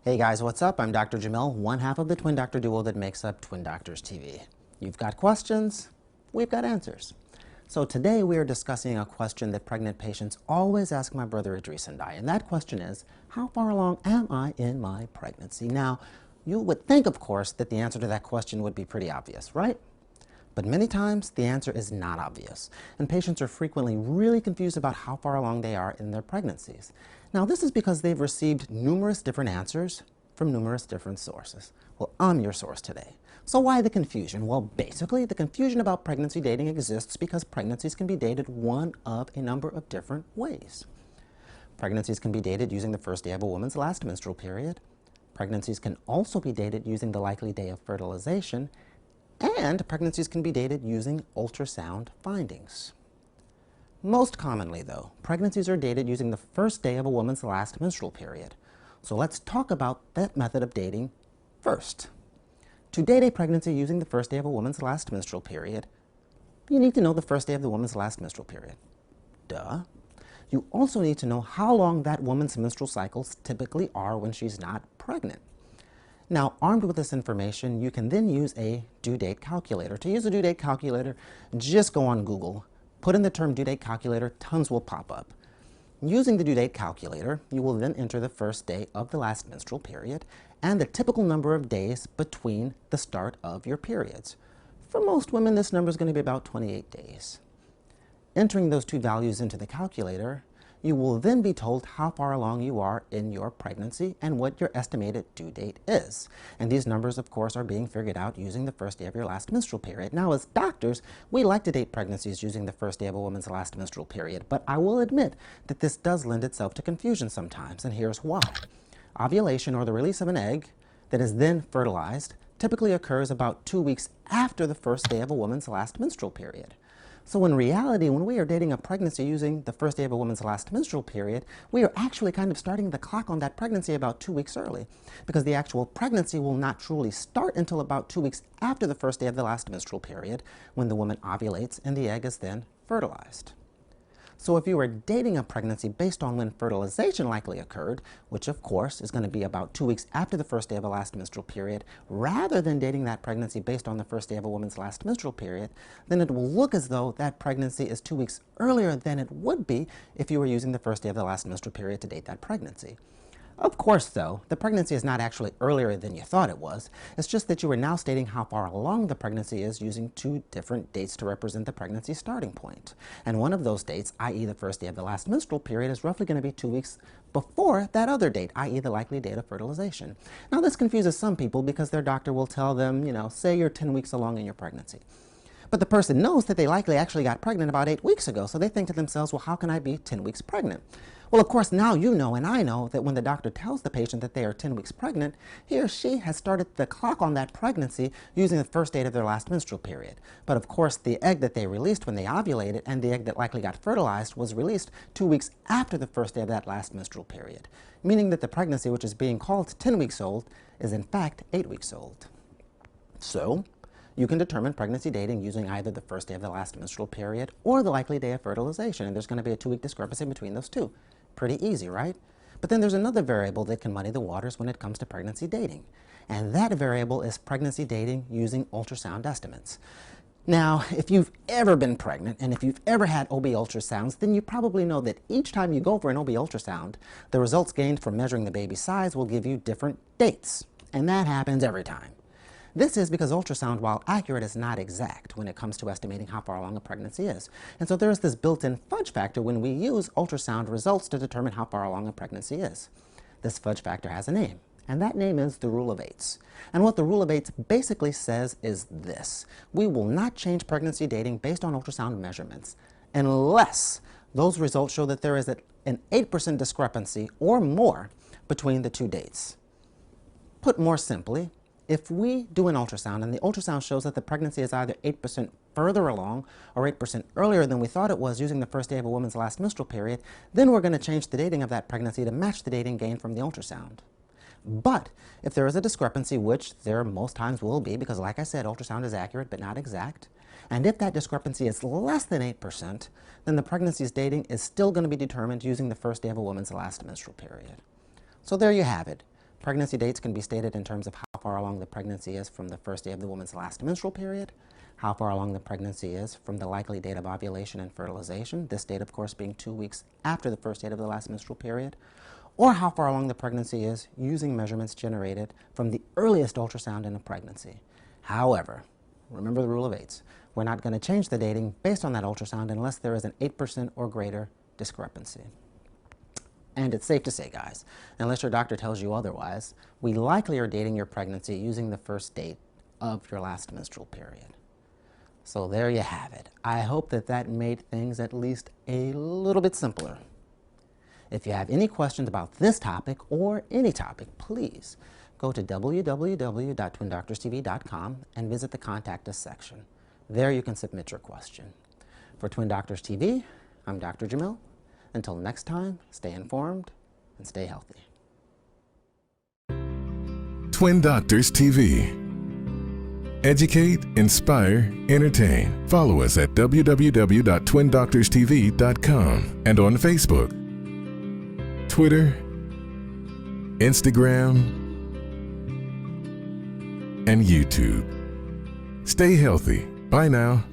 Hey guys, what's up? I'm Dr. Jamil, one half of the Twin Doctor duo that makes up Twin Doctors TV. You've got questions, we've got answers. So today we are discussing a question that pregnant patients always ask my brother Idris and I, and that question is, how far along am I in my pregnancy? Now, you would think, of course, that the answer to that question would be pretty obvious, right? But many times the answer is not obvious, and patients are frequently really confused about how far along they are in their pregnancies. Now, this is because they've received numerous different answers from numerous different sources. Well, I'm your source today. So why the confusion? Well, basically, the confusion about pregnancy dating exists because pregnancies can be dated one of a number of different ways. Pregnancies can be dated using the first day of a woman's last menstrual period. Pregnancies can also be dated using the likely day of fertilization. And pregnancies can be dated using ultrasound findings. Most commonly, though, pregnancies are dated using the first day of a woman's last menstrual period. So let's talk about that method of dating first. To date a pregnancy using the first day of a woman's last menstrual period, you need to know the first day of the woman's last menstrual period. Duh. You also need to know how long that woman's menstrual cycles typically are when she's not pregnant. Now, armed with this information, you can then use a due date calculator. To use a due date calculator, just go on Google, put in the term due date calculator, tons will pop up. Using the due date calculator, you will then enter the first day of the last menstrual period and the typical number of days between the start of your periods. For most women, this number is going to be about 28 days. Entering those two values into the calculator, you will then be told how far along you are in your pregnancy and what your estimated due date is. And these numbers, of course, are being figured out using the first day of your last menstrual period. Now, as doctors, we like to date pregnancies using the first day of a woman's last menstrual period, but I will admit that this does lend itself to confusion sometimes, and here's why. Ovulation, or the release of an egg that is then fertilized, typically occurs about 2 weeks after the first day of a woman's last menstrual period. So in reality, when we are dating a pregnancy using the first day of a woman's last menstrual period, we are actually kind of starting the clock on that pregnancy about 2 weeks early, because the actual pregnancy will not truly start until about 2 weeks after the first day of the last menstrual period, when the woman ovulates and the egg is then fertilized. So if you are dating a pregnancy based on when fertilization likely occurred, which of course is going to be about 2 weeks after the first day of a last menstrual period, rather than dating that pregnancy based on the first day of a woman's last menstrual period, then it will look as though that pregnancy is 2 weeks earlier than it would be if you were using the first day of the last menstrual period to date that pregnancy. Of course, though, the pregnancy is not actually earlier than you thought it was. It's just that you are now stating how far along the pregnancy is using two different dates to represent the pregnancy starting point. And one of those dates, i.e. the first day of the last menstrual period, is roughly going to be 2 weeks before that other date, i.e. the likely date of fertilization. Now, this confuses some people because their doctor will tell them, say you're 10 weeks along in your pregnancy. But the person knows that they likely actually got pregnant about 8 weeks ago, so they think to themselves, well, how can I be 10 weeks pregnant? Well, of course, now you know and I know that when the doctor tells the patient that they are 10 weeks pregnant, he or she has started the clock on that pregnancy using the first date of their last menstrual period. But of course, the egg that they released when they ovulated and the egg that likely got fertilized was released 2 weeks after the first day of that last menstrual period, meaning that the pregnancy, which is being called 10 weeks old, is in fact 8 weeks old. So, you can determine pregnancy dating using either the first day of the last menstrual period or the likely day of fertilization, and there's going to be a 2-week discrepancy between those two. Pretty easy, right? But then there's another variable that can muddy the waters when it comes to pregnancy dating, and that variable is pregnancy dating using ultrasound estimates. Now, if you've ever been pregnant and if you've ever had OB ultrasounds, then you probably know that each time you go for an OB ultrasound, the results gained from measuring the baby's size will give you different dates, and that happens every time. This is because ultrasound, while accurate, is not exact when it comes to estimating how far along a pregnancy is. And so there is this built-in fudge factor when we use ultrasound results to determine how far along a pregnancy is. This fudge factor has a name, and that name is the rule of eights. And what the rule of eights basically says is this: we will not change pregnancy dating based on ultrasound measurements unless those results show that there is an 8% discrepancy or more between the two dates. Put more simply, if we do an ultrasound and the ultrasound shows that the pregnancy is either 8% further along or 8% earlier than we thought it was using the first day of a woman's last menstrual period, then we're going to change the dating of that pregnancy to match the dating gained from the ultrasound. But if there is a discrepancy, which there most times will be, because like I said, ultrasound is accurate but not exact, and if that discrepancy is less than 8%, then the pregnancy's dating is still going to be determined using the first day of a woman's last menstrual period. So there you have it. Pregnancy dates can be stated in terms of how far along the pregnancy is from the first day of the woman's last menstrual period, how far along the pregnancy is from the likely date of ovulation and fertilization, this date, of course, being 2 weeks after the first date of the last menstrual period, or how far along the pregnancy is using measurements generated from the earliest ultrasound in a pregnancy. However, remember the rule of 8s. We're not going to change the dating based on that ultrasound unless there is an 8% or greater discrepancy. And it's safe to say, guys, unless your doctor tells you otherwise, we likely are dating your pregnancy using the first date of your last menstrual period. So there you have it. I hope that that made things at least a little bit simpler. If you have any questions about this topic or any topic, please go to www.twindoctorstv.com and visit the Contact Us section. There you can submit your question. For Twin Doctors TV, I'm Dr. Jamil. Until next time, stay informed and stay healthy. Twin Doctors TV. Educate, inspire, entertain. Follow us at www.twindoctorstv.com and on Facebook, Twitter, Instagram, and YouTube. Stay healthy. Bye now.